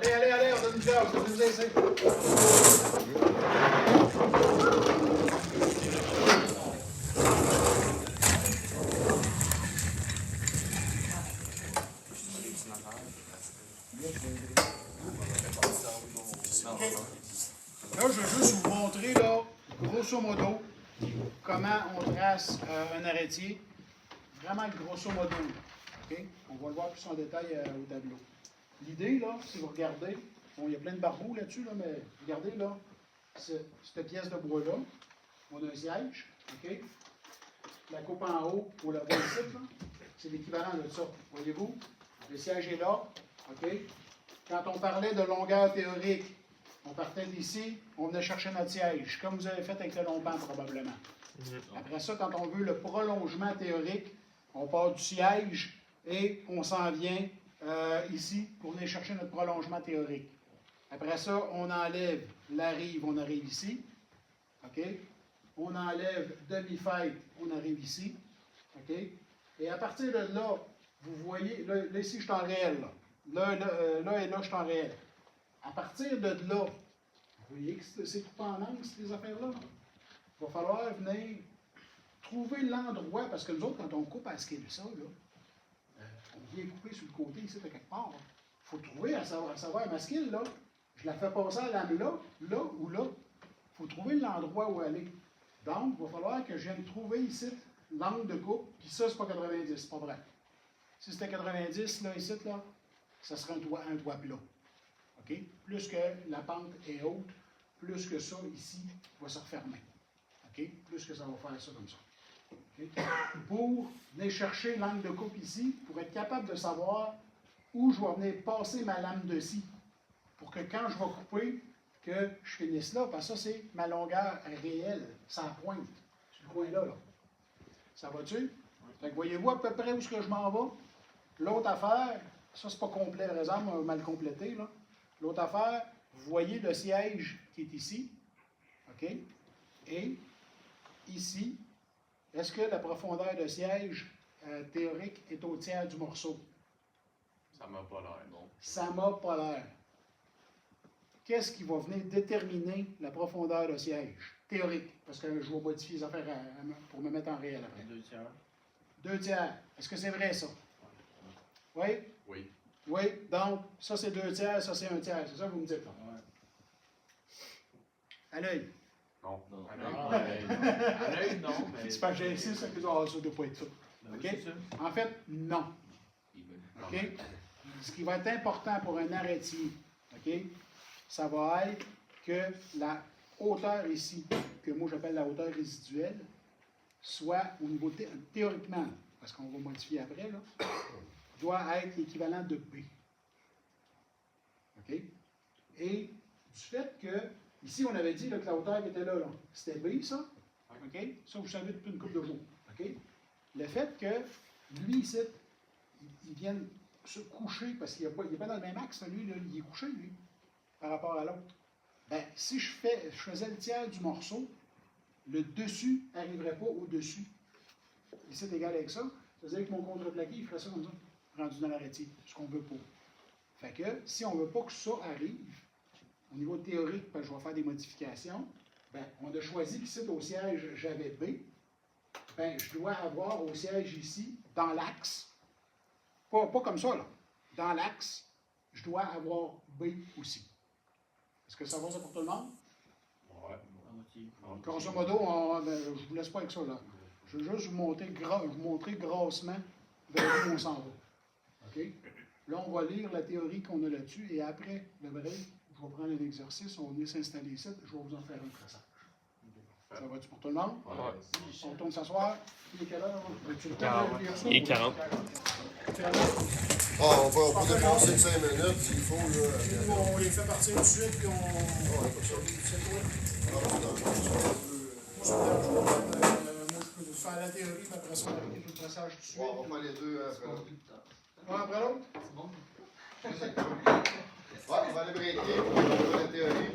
Allez, on donne une classe, on va nous essayer. Là, je veux juste vous montrer, là, grosso modo, comment on trace un arrêtier. Vraiment grosso modo. Okay? On va le voir plus en détail au tableau. L'idée, là, si vous regardez, bon, il y a plein de barbeaux là-dessus, là, mais regardez, là, cette pièce de bois-là, on a un siège, OK? La coupe en haut, pour la voir ici, là, c'est l'équivalent de ça. Voyez-vous? Le siège est là, OK? Quand on parlait de longueur théorique, on partait d'ici, on venait chercher notre siège, comme vous avez fait avec le long-pan probablement. Après ça, quand on veut le prolongement théorique, on part du siège et on s'en vient ici pour venir chercher notre prolongement théorique. Après ça, on enlève la rive, on arrive ici. OK? On enlève demi-fête, on arrive ici. OK? Et à partir de là, vous voyez, là ici, je suis en réel. Là et là, je suis en réel. À partir de là, vous voyez que c'est coupé en angle, ces affaires-là. Il va falloir venir trouver l'endroit, parce que nous autres, quand on coupe à scale ça, là, on vient couper sur le côté ici de quelque part. Il faut trouver à savoir ma skill, là. Je la fais passer à la lame là ou là. Il faut trouver l'endroit où aller. Donc, il va falloir que je vienne trouver ici l'angle de coupe, puis ça, c'est pas 90, c'est pas vrai. Si c'était 90, là, ici, là, ça serait un toit plat. OK? Plus que la pente est haute, plus que ça, ici, va se refermer. OK? Plus que ça va faire ça comme ça. Okay? Pour venir chercher l'angle de coupe ici, pour être capable de savoir où je vais venir passer ma lame de scie. Pour que quand je vais couper, que je finisse là, parce que ça, c'est ma longueur réelle. Ça pointe, sur le coin-là. Là. Ça va-tu? Fait que voyez-vous à peu près où est-ce que je m'en vais? L'autre affaire, ça, c'est pas complet, par exemple, on va mal compléter, là. L'autre affaire, vous voyez le siège qui est ici. OK? Et ici, est-ce que la profondeur de siège théorique est au tiers du morceau? Ça m'a pas l'air, non. Ça m'a pas l'air. Qu'est-ce qui va venir déterminer la profondeur de siège théorique? Parce que je vais modifier les affaires pour me mettre en réel après. 2 tiers. 2 tiers. Est-ce que c'est vrai, ça? Oui? Oui. Oui. Donc, ça, c'est 2 tiers, ça, c'est 1 tiers. C'est ça que vous me dites, là? Ouais. À l'œil. Non. Non. À l'œil, non, mais... C'est pas que j'ai ici, ça que ça ne doit pas être ça. Ben oui, OK? c'est ça. En fait, non. OK? Ce qui va être important pour un arrêtier, OK? Ça va être que la hauteur ici, que moi j'appelle la hauteur résiduelle, soit au niveau théoriquement, parce qu'on va modifier après, là, doit être l'équivalent de B. OK? Et du fait que, ici on avait dit là, que la hauteur qui était là, c'était B, ça. OK? Ça, vous savez depuis une couple de jours. OK? Le fait que lui, ici, il vienne se coucher, parce qu'il n'est pas dans le même axe, lui, là, il est couché, lui, par rapport à l'autre. Bien, si je faisais le tiers du morceau, le dessus n'arriverait pas au-dessus. Ici, c'est égal avec ça. Ça veut dire que mon contreplaqué, il ferait ça comme ça, rendu dans l'arrêtier, ce qu'on ne veut pas. Fait que, si on ne veut pas que ça arrive, au niveau théorique, parce que je vais faire des modifications, bien, on a choisi qu'ici, au siège, j'avais B. Bien, je dois avoir au siège ici, dans l'axe, pas comme ça, là, dans l'axe, je dois avoir B aussi. Est-ce que ça va, ça, pour tout le monde? Ouais. Grosso modo, je ne vous laisse pas avec ça, là. Je veux juste vous montrer grassement vers où on s'en va. OK? Là, on va lire la théorie qu'on a là-dessus, et après le break, je vais prendre un exercice, on va venir s'installer ici, je vais vous en faire un traçage. Ça va-tu pour tout le monde? Ouais. On tourne s'asseoir. Il est quelle heure? Tu le 40. temps de lire ça? Il est 40. On va dépasser de 5 minutes s'il faut. Là. On les fait partir tout de suite, puis on... Ouais, pas de ça. C'est quoi? Ah, non, Moi, ça me dérange pas. Moi, je peux faire la théorie, puis après ça, on va arriver tout le traçage tout de suite. ouais, on va faire les deux après l'autre. Un après l'autre? Ouais, on va aller breaker, puis on va faire la théorie.